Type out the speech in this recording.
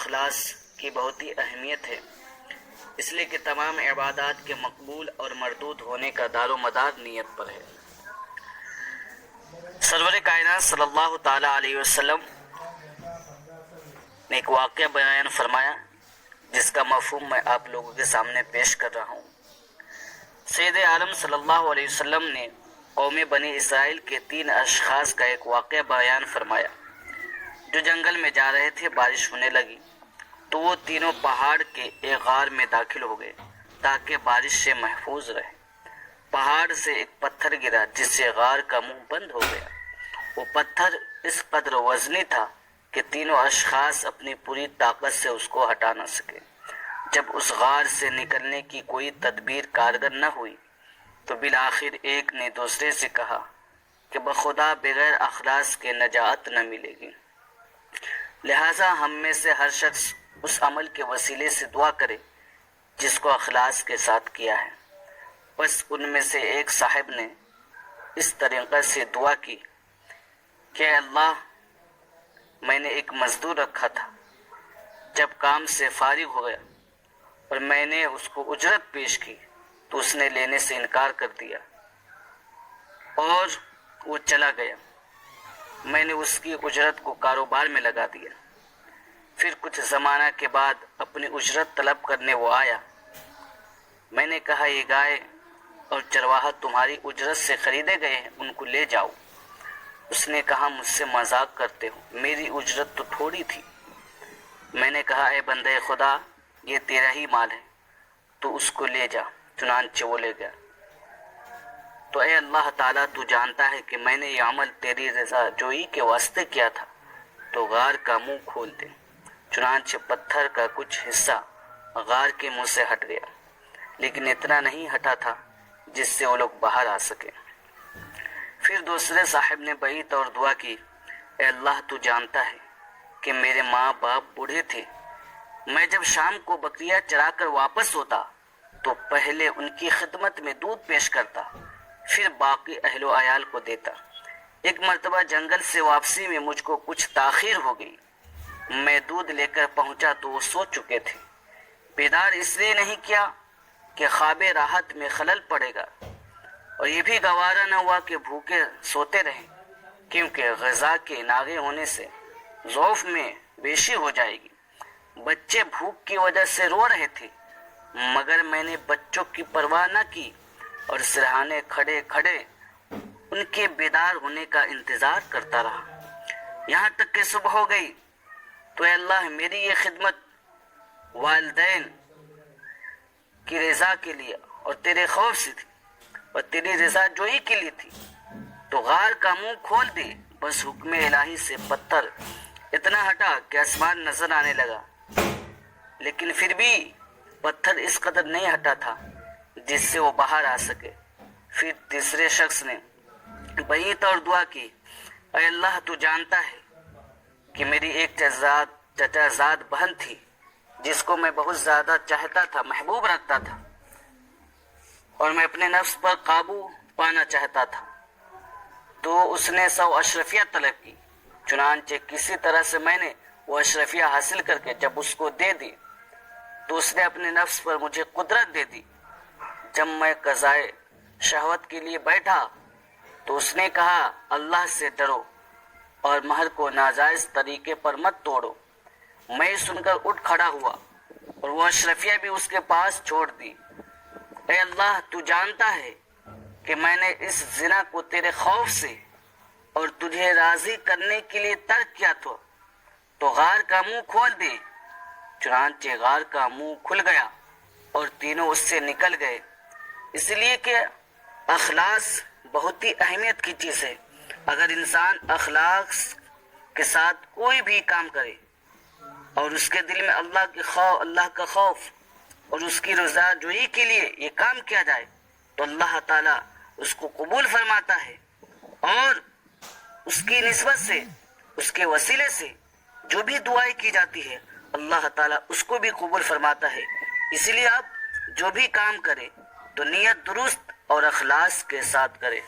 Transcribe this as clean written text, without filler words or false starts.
اخلاص کی بہت ہی اہمیت ہے، اس لیے کہ تمام عبادات کے مقبول اور مردود ہونے کا دار و مدار نیت پر ہے۔ سرور کائنات صلی اللہ تعالیٰ علیہ وسلم نے ایک واقعہ بیان فرمایا جس کا مفہوم میں آپ لوگوں کے سامنے پیش کر رہا ہوں۔ سید عالم صلی اللہ علیہ وسلم نے قوم بنی اسرائیل کے 3 اشخاص کا ایک واقعہ بیان فرمایا۔ جو جنگل میں جا رہے تھے، بارش ہونے لگی تو وہ تینوں پہاڑ کے ایک غار میں داخل ہو گئے تاکہ بارش سے محفوظ رہے۔ پہاڑ سے ایک پتھر گرا جس سے غار کا منہ بند ہو گیا۔ وہ پتھر اس قدر وزنی تھا کہ تینوں اشخاص اپنی پوری طاقت سے اس کو ہٹا نہ سکے۔ جب اس غار سے نکلنے کی کوئی تدبیر کارگر نہ ہوئی تو بالآخر ایک نے دوسرے سے کہا کہ بخدا بغیر اخلاص کے نجات نہ ملے گی، لہٰذا ہم میں سے ہر شخص اس عمل کے وسیلے سے دعا کرے جس کو اخلاص کے ساتھ کیا ہے۔ بس ان میں سے ایک صاحب نے اس طریقے سے دعا کی کہ اللہ، میں نے ایک مزدور رکھا تھا، جب کام سے فارغ ہو گیا اور میں نے اس کو اجرت پیش کی تو اس نے لینے سے انکار کر دیا اور وہ چلا گیا۔ میں نے اس کی اجرت کو کاروبار میں لگا دیا۔ پھر کچھ زمانہ کے بعد اپنی اجرت طلب کرنے وہ آیا۔ میں نے کہا یہ گائے اور چرواہا تمہاری اجرت سے خریدے گئے ہیں، ان کو لے جاؤ۔ اس نے کہا مجھ سے مذاق کرتے ہو، میری اجرت تو تھوڑی تھی۔ میں نے کہا اے بندے خدا، یہ تیرا ہی مال ہے تو اس کو لے جا۔ چنانچہ وہ لے گیا۔ تو اے اللہ تعالیٰ، تو جانتا ہے کہ میں نے یہ عمل تیری رضا جوئی کے واسطے کیا تھا، تو غار کا منہ کھول دے۔ چنانچہ پتھر کا کچھ حصہ غار کے منہ سے ہٹ گیا، لیکن اتنا نہیں ہٹا تھا جس سے وہ لوگ باہر آ سکے۔ پھر دوسرے صاحب نے بیعت اور دعا کی، اے اللہ تو جانتا ہے کہ میرے ماں باپ بوڑھے تھے، میں جب شام کو بکریاں چرا کر واپس ہوتا تو پہلے ان کی خدمت میں دودھ پیش کرتا، پھر باقی اہل و عیال کو دیتا۔ ایک مرتبہ جنگل سے واپسی میں مجھ کو کچھ تاخیر ہو گئی، میں دودھ لے کر پہنچا تو وہ سو چکے تھے۔ بیدار اس لیے نہیں کیا کہ خواب راحت میں خلل پڑے گا، اور یہ بھی گوارا نہ ہوا کہ بھوکے سوتے رہیں، کیونکہ غذا کے ناغے ہونے سے ضعف میں بیشی ہو جائے گی۔ بچے بھوک کی وجہ سے رو رہے تھے، مگر میں نے بچوں کی پرواہ نہ کی اور سرہانے کھڑے کھڑے ان کے بیدار ہونے کا انتظار کرتا رہا، یہاں تک کہ صبح ہو گئی۔ تو اے اللہ، میری یہ خدمت والدین کی رضا کے لیے اور تیرے خوف سے تھی اور تیری رضا جوئی کے لیے تھی، تو غار کا منہ کھول دے۔ بس حکم الہی سے پتھر اتنا ہٹا کہ آسمان نظر آنے لگا، لیکن پھر بھی پتھر اس قدر نہیں ہٹا تھا جس سے وہ باہر آ سکے۔ پھر تیسرے شخص نے بیعت اور دعا کی، اے اللہ تو جانتا ہے کہ میری ایک چچا زاد بہن تھی جس کو میں بہت زیادہ چاہتا تھا، محبوب رکھتا تھا، اور میں اپنے نفس پر قابو پانا چاہتا تھا، تو اس نے 100 اشرفیہ طلب کی۔ چنانچہ کسی طرح سے میں نے وہ اشرفیہ حاصل کر کے جب اس کو دے دی تو اس نے اپنے نفس پر مجھے قدرت دے دی۔ جب میں قضائے شہوت کے لیے بیٹھا تو اس نے کہا اللہ سے ڈرو اور مہر کو ناجائز طریقے پر مت توڑو۔ میں سن کر اٹھ کھڑا ہوا اور وہ اشرفیہ بھی اس کے پاس چھوڑ دی۔ اے اللہ تو جانتا ہے کہ میں نے اس زنا کو تیرے خوف سے اور تجھے راضی کرنے کے لیے ترک کیا تھا، تو غار کا منہ کھول دے۔ چنانچہ غار کا منہ کھل گیا اور تینوں اس سے نکل گئے۔ اس لیے کہ اخلاص بہت ہی اہمیت کی چیز ہے۔ اگر انسان اخلاص کے ساتھ کوئی بھی کام کرے اور اس کے دل میں اللہ کا خوف اور اس کی رضا جوئی کے لیے یہ کام کیا جائے تو اللہ تعالیٰ اس کو قبول فرماتا ہے، اور اس کی نسبت سے، اس کے وسیلے سے جو بھی دعائیں کی جاتی ہے اللہ تعالیٰ اس کو بھی قبول فرماتا ہے۔ اسی لیے آپ جو بھی کام کریں تو نیت درست اور اخلاص کے ساتھ کریں۔